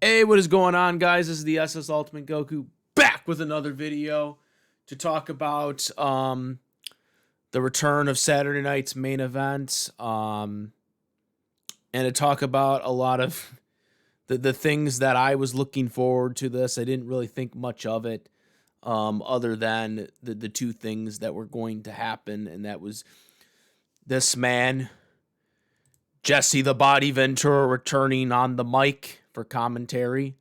Hey, what is going on, guys? This is the SS Ultimate Goku back with another video to talk about the return of Saturday night's main event, and to talk about a lot of the things that I was looking forward to this. I didn't really think much of it, other than the two things that were going to happen, and that was this man, Jesse The Body Ventura, returning on the mic for commentary.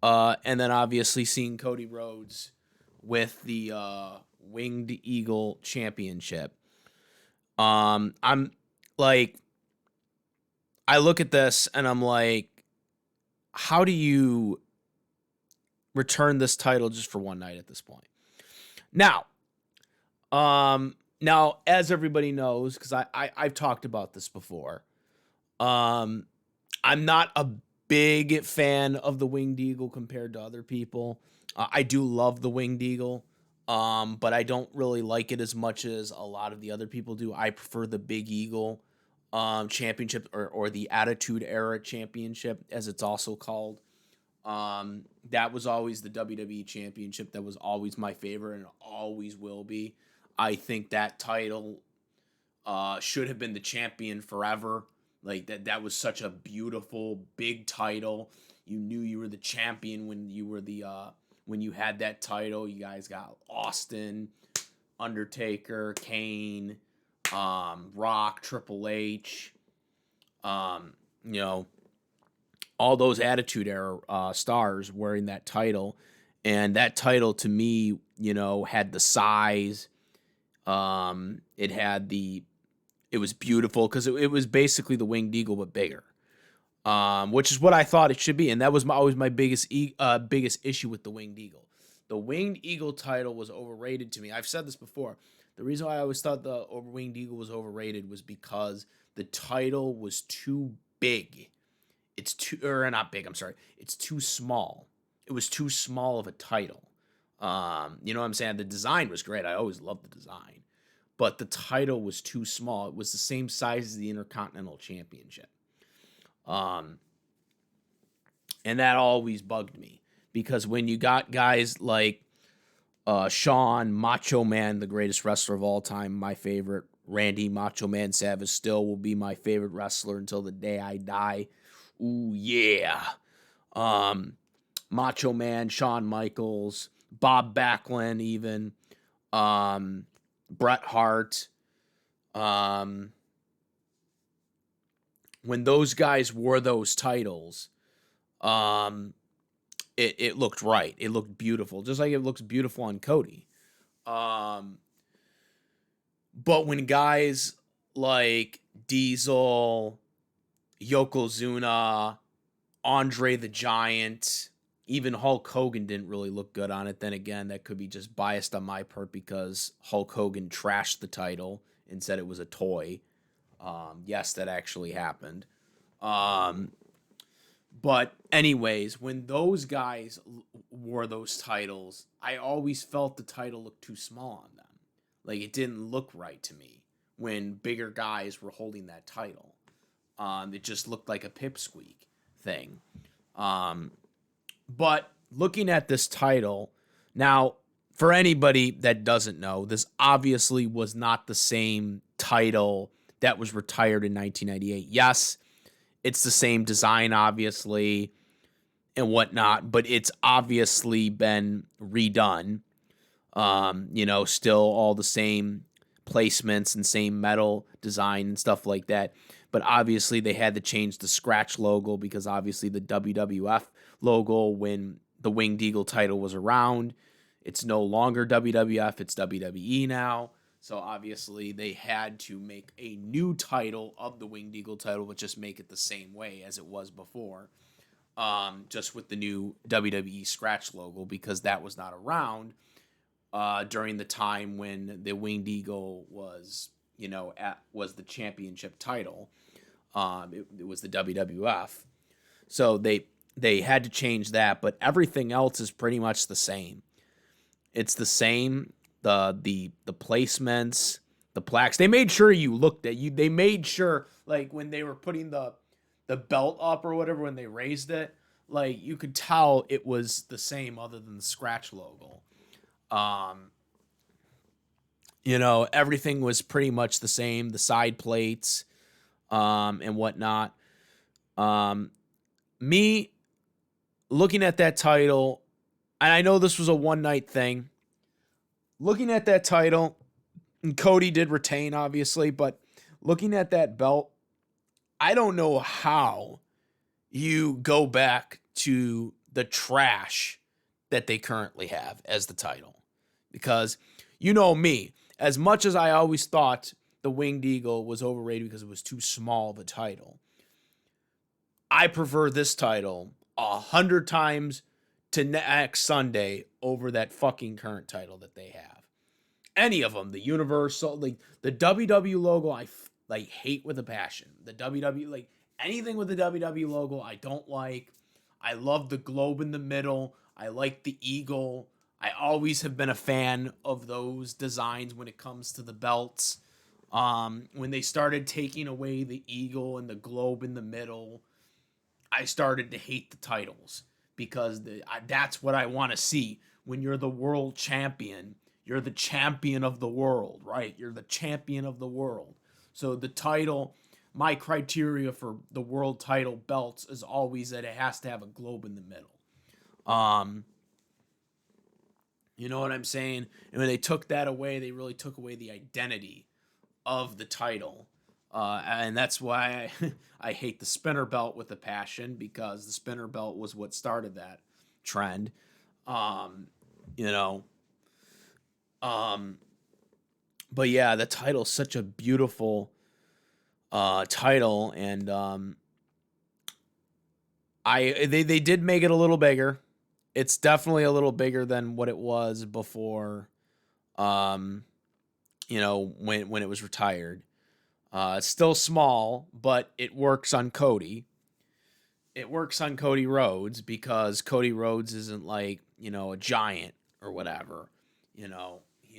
And then obviously seeing Cody Rhodes with the Winged Eagle Championship. I'm like, I look at this and I'm like, how do you return this title just for one night at this point? Now, as everybody knows, because I've talked about this before, I'm not a big fan of the Winged Eagle compared to other people. I do love the Winged Eagle, but I don't really like it as much as a lot of the other people do. I prefer the Big Eagle Championship, or the Attitude Era Championship, as it's also called. That was always the WWE Championship. That was always my favorite and always will be. I think that title should have been the champion forever. Like that was such a beautiful big title. You knew you were the champion when you were when you had that title. You guys got Austin, Undertaker, Kane, Rock, Triple H, you know, all those Attitude Era stars wearing that title. And that title to me, had the size. It was beautiful because it was basically the Winged Eagle but bigger, which is what I thought it should be, and that was always my biggest issue with the Winged Eagle. The Winged Eagle title was overrated to me. I've said this before. The reason why I always thought the Winged Eagle was overrated was because the title was too big. It's not big. I'm sorry. It's too small. It was too small of a title. You know what I'm saying? The design was great. I always loved the design. But the title was too small. It was the same size as the Intercontinental Championship. And that always bugged me. Because when you got guys like Shawn, Macho Man, the greatest wrestler of all time, my favorite, Randy Macho Man Savage still will be my favorite wrestler until the day I die. Ooh, yeah. Macho Man, Shawn Michaels, Bob Backlund even. Bret Hart. When those guys wore those titles, it looked right. It looked beautiful, just like it looks beautiful on Cody. But when guys like Diesel, Yokozuna, Andre the Giant, even Hulk Hogan didn't really look good on it. Then again, that could be just biased on my part because Hulk Hogan trashed the title and said it was a toy. Yes, that actually happened. But anyways, when those guys wore those titles, I always felt the title looked too small on them. Like, it didn't look right to me when bigger guys were holding that title. It just looked like a pipsqueak thing. But looking at this title, now, for anybody that doesn't know, this obviously was not the same title that was retired in 1998. Yes, it's the same design, obviously, and whatnot, but it's obviously been redone. Still all the same placements and same metal design and stuff like that. But obviously they had to change the scratch logo because obviously the WWF logo when the Winged Eagle title was around, it's no longer WWF, it's WWE now. So obviously they had to make a new title of the Winged Eagle title, but just make it the same way as it was before. Just with the new WWE scratch logo because that was not around during the time when the Winged Eagle was, was the championship title. It was the WWF. So they had to change that, but everything else is pretty much the same. It's the same. The placements, the plaques. They made sure you looked at you. They made sure, like when they were putting the belt up or whatever, when they raised it, like you could tell it was the same other than the scratch logo. Um, everything was pretty much the same, the side plates, and whatnot. Um, me looking at that title, and I know this was a one night thing. Looking at that title, and Cody did retain, obviously, but looking at that belt, I don't know how you go back to the trash that they currently have as the title. Because you know me, as much as I always thought the Winged Eagle was overrated because it was too small of a title, I prefer this title 100 times to next Sunday over that fucking current title that they have. Any of them, the Universal, like the WW logo, I like hate with a passion. The WW, like anything with the WW logo, I don't like. I love the globe in the middle. I like the eagle. I always have been a fan of those designs when it comes to the belts. When they started taking away the eagle and the globe in the middle, I started to hate the titles because that's what I want to see. When you're the world champion, you're the champion of the world, right? You're the champion of the world. So the title, my criteria for the world title belts is always that it has to have a globe in the middle. Um, you know what I'm saying? And when they took that away, they really took away the identity of the title. And that's why I hate the spinner belt with a passion, because the spinner belt was what started that trend. Um, you know, um, but yeah, the title's such a beautiful title, and they did make it a little bigger. It's definitely a little bigger than what it was before. Um, when it was retired. It's still small, but it works on Cody. It works on Cody Rhodes because Cody Rhodes isn't like, a giant or whatever. He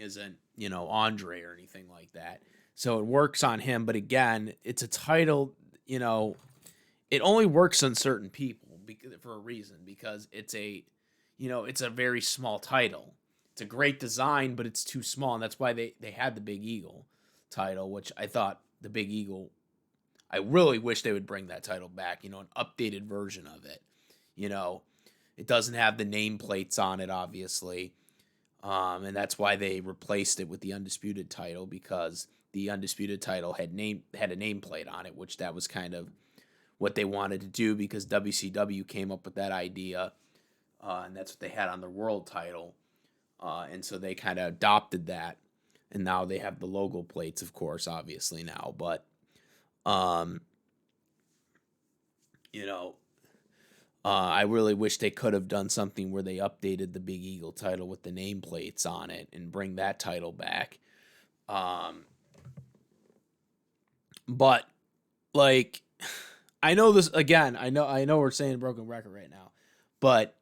isn't, Andre or anything like that. So it works on him. But again, it's a title, it only works on certain people for a reason, because it's a very small title. It's a great design, but it's too small. And that's why they had the Big Eagle title, which I thought the Big Eagle, I really wish they would bring that title back, an updated version of it. It doesn't have the nameplates on it, obviously. And that's why they replaced it with the Undisputed title, because the Undisputed title had a nameplate on it, which that was kind of what they wanted to do, because WCW came up with that idea, and that's what they had on their world title. And so they kind of adopted that, and now they have the logo plates, of course, obviously now. But, you know, I really wish they could have done something where they updated the Big Eagle title with the nameplates on it and bring that title back. But like, I know this again. I know we're saying a broken record right now, but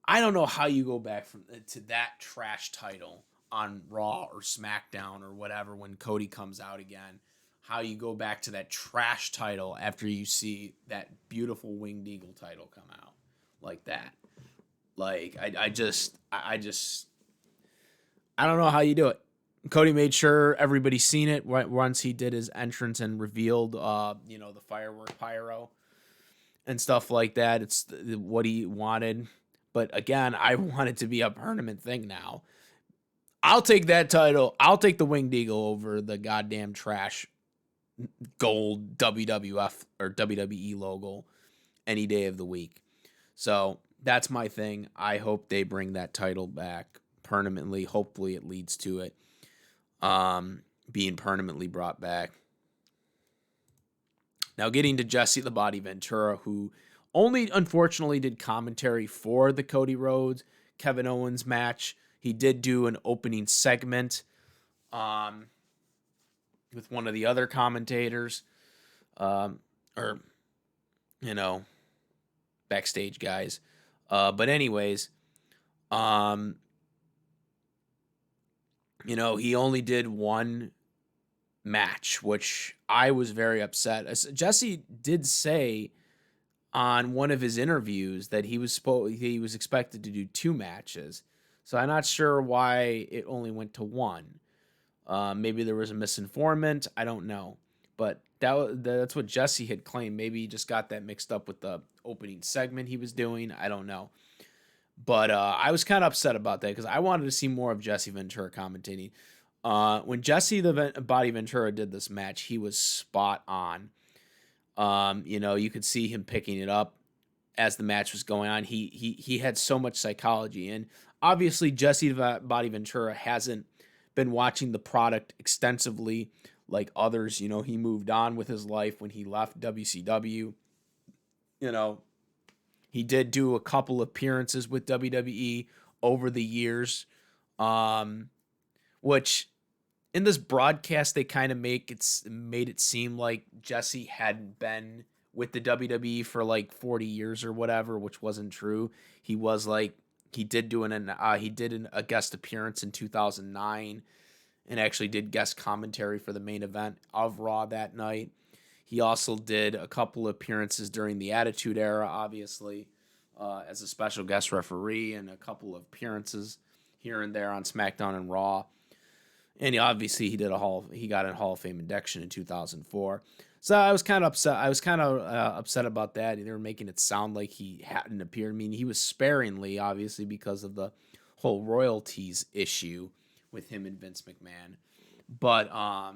I don't know how you go back to that trash title on Raw or SmackDown or whatever when Cody comes out again. How you go back to that trash title after you see that beautiful Winged Eagle title come out like that. Like I don't know how you do it. Cody made sure everybody's seen it once he did his entrance and revealed, the firework pyro and stuff like that. It's what he wanted. But again, I want it to be a permanent thing now. I'll take that title. I'll take the Winged Eagle over the goddamn trash gold WWF or WWE logo any day of the week. So that's my thing. I hope they bring that title back permanently. Hopefully it leads to it being permanently brought back. Now getting to Jesse The Body Ventura, who only unfortunately did commentary for the Cody Rhodes Kevin Owens match. He did do an opening segment with one of the other commentators, or backstage guys. But anyways, he only did one match, which I was very upset. Jesse did say on one of his interviews that he was expected to do 2 matches. So I'm not sure why it only went to 1. Maybe there was a misinformant. I don't know. But that's what Jesse had claimed. Maybe he just got that mixed up with the opening segment he was doing. I don't know. But I was kind of upset about that because I wanted to see more of Jesse Ventura commentating. When Jesse the Body Ventura did this match, he was spot on. You could see him picking it up as the match was going on. He had so much psychology, and obviously Jesse the Body Ventura hasn't been watching the product extensively like others. He moved on with his life when he left WCW. He did do a couple appearances with WWE over the years, which in this broadcast they kind of made it seem like Jesse hadn't been with the WWE for like 40 years or whatever, which wasn't true. He did a guest appearance in 2009 and actually did guest commentary for the main event of Raw that night. He also did a couple appearances during the Attitude Era, obviously, as a special guest referee, and a couple of appearances here and there on SmackDown and Raw. And obviously he got a Hall of Fame induction in 2004. So I was kind of upset. Upset about that. They were making it sound like he hadn't appeared. I mean, he was sparingly, obviously, because of the whole royalties issue with him and Vince McMahon. But I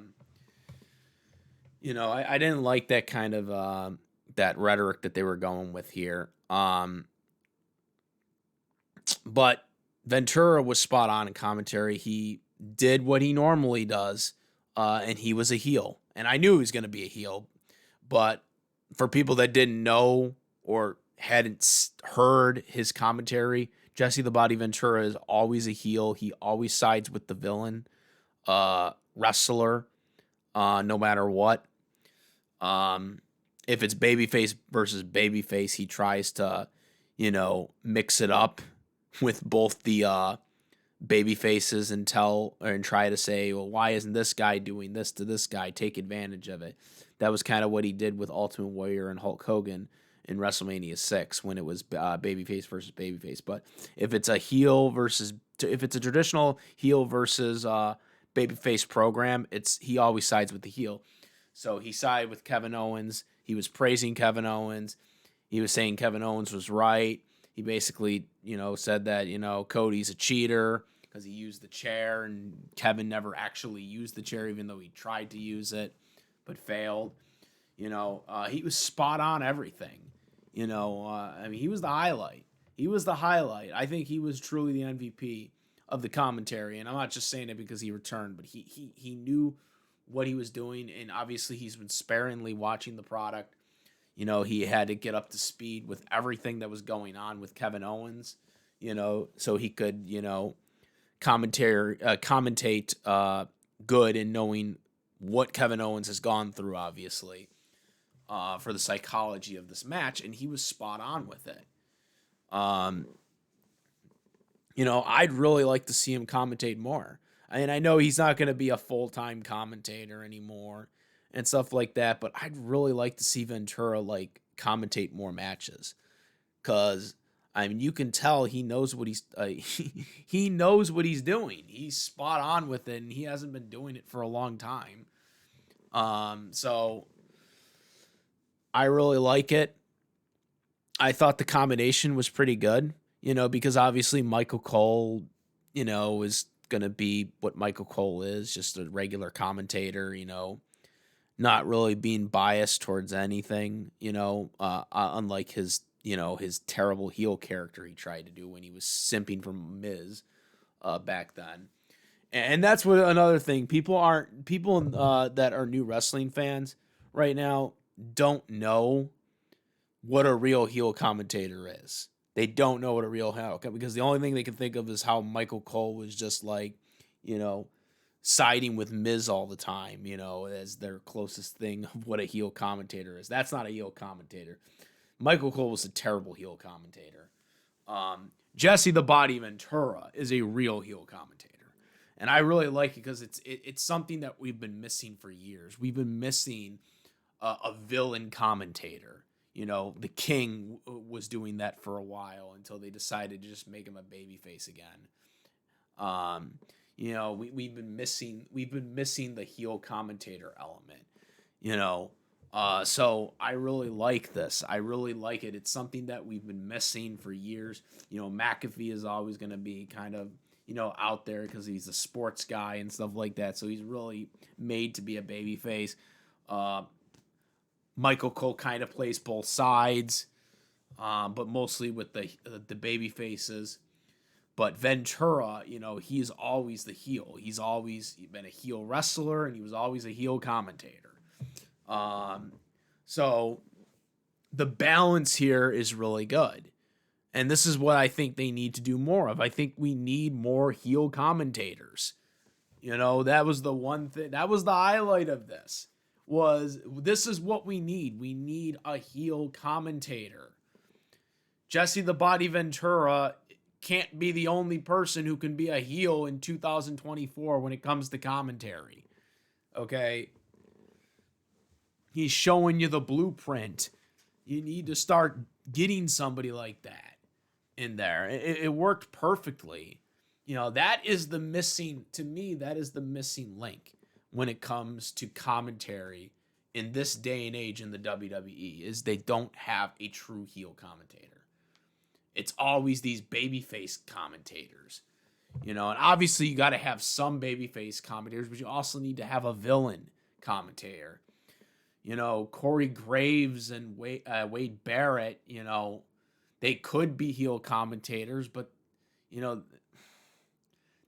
didn't like that kind of that rhetoric that they were going with here. But Ventura was spot on in commentary. He did what he normally does, and he was a heel. And I knew he was going to be a heel. But for people that didn't know or hadn't heard his commentary, Jesse the Body Ventura is always a heel. He always sides with the villain wrestler, no matter what. If it's babyface versus babyface, he tries to, mix it up with both the baby faces and try to say, well, why isn't this guy doing this to this guy? Take advantage of it. That was kind of what he did with Ultimate Warrior and Hulk Hogan in WrestleMania 6 when it was babyface versus babyface. But if it's a traditional heel versus babyface program, he always sides with the heel. So he sided with Kevin Owens. He was praising Kevin Owens. He was saying Kevin Owens was right. He basically, said that, Cody's a cheater because he used the chair, and Kevin never actually used the chair, even though he tried to use it but failed. He was spot on everything. He was the highlight. He was the highlight. I think he was truly the MVP of the commentary, and I'm not just saying it because he returned, but he knew what he was doing, and obviously he's been sparingly watching the product. He had to get up to speed with everything that was going on with Kevin Owens, so he could, commentate good in knowing what Kevin Owens has gone through, obviously, for the psychology of this match, and he was spot on with it. I'd really like to see him commentate more. I know he's not going to be a full-time commentator anymore and stuff like that, but I'd really like to see Ventura commentate more matches, because you can tell he knows what he's he knows what he's doing. He's spot on with it, and he hasn't been doing it for a long time. So I really like it. I thought the combination was pretty good, because obviously Michael Cole, is going to be what Michael Cole is, just a regular commentator, not really being biased towards anything, unlike his terrible heel character he tried to do when he was simping for Miz back then. And that's what another thing, people that are new wrestling fans right now don't know what a real heel commentator is. They don't know what a real heel, because the only thing they can think of is how Michael Cole was just siding with Miz all the time, as their closest thing of what a heel commentator is. That's not a heel commentator. Michael Cole was a terrible heel commentator. Jesse the Body Ventura is a real heel commentator. And I really like it because it's something that we've been missing for years. We've been missing a villain commentator. The King was doing that for a while until they decided to just make him a babyface again. We've been missing the heel commentator element. So I really like this. I really like it. It's something that we've been missing for years. McAfee is always going to be kind of out there because he's a sports guy and stuff like that. So he's really made to be a babyface. Michael Cole kind of plays both sides, but mostly with the baby faces. But Ventura, he's always the heel. He's always been a heel wrestler, and he was always a heel commentator. So the balance here is really good. And this is what I think they need to do more of. I think we need more heel commentators. That was the one thing. That was the highlight of this. This is what we need. We need a heel commentator. Jesse the Body Ventura can't be the only person who can be a heel in 2024 when it comes to commentary. Okay? He's showing you the blueprint. You need to start getting somebody like that in there. It worked perfectly. That is the missing link when it comes to commentary in this day and age in the WWE, is they don't have a true heel commentator. It's always these babyface commentators. And obviously you got to have some babyface commentators, but you also need to have a villain commentator. Corey Graves and Wade Barrett, they could be heel commentators, but,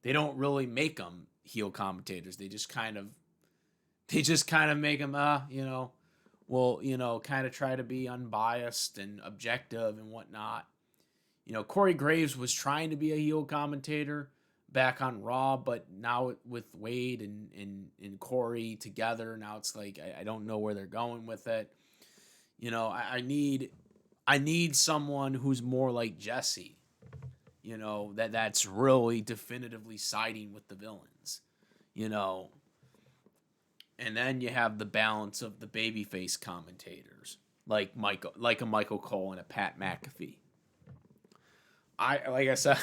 they don't really make them heel commentators. They just kind of make them, kind of try to be unbiased and objective and whatnot. Corey Graves was trying to be a heel commentator back on Raw, but now with Wade and Corey together, now it's like I don't know where they're going with it. I need someone who's more like Jesse. That's really definitively siding with the villains. And then you have the balance of the babyface commentators, like a Michael Cole and a Pat McAfee. Like I said,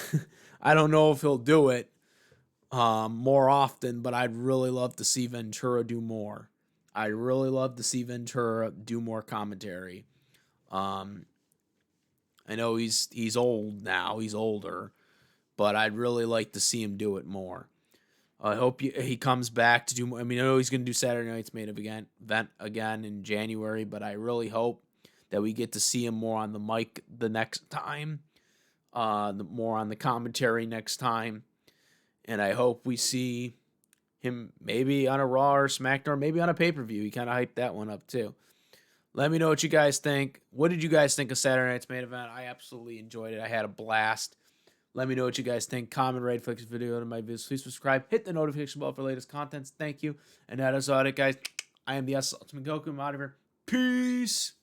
I don't know if he'll do it more often, but I'd really love to see Ventura do more. I really love to see Ventura do more commentary. I know he's old now. He's older, but I'd really like to see him do it more. I hope he comes back to do more. I know he's going to do Saturday Night's Main Event again in January, but I really hope that we get to see him more on the mic the next time, more on the commentary next time, and I hope we see him maybe on a Raw or SmackDown, maybe on a pay-per-view. He kind of hyped that one up too. Let me know what you guys think. What did you guys think of Saturday Night's Main Event? I absolutely enjoyed it. I had a blast. Let me know what you guys think. Comment, rate, flick this video to my videos. Please subscribe. Hit the notification bell for latest contents. Thank you. And that is all it, guys. I am the Ultimate Goku. I'm out of here. Peace.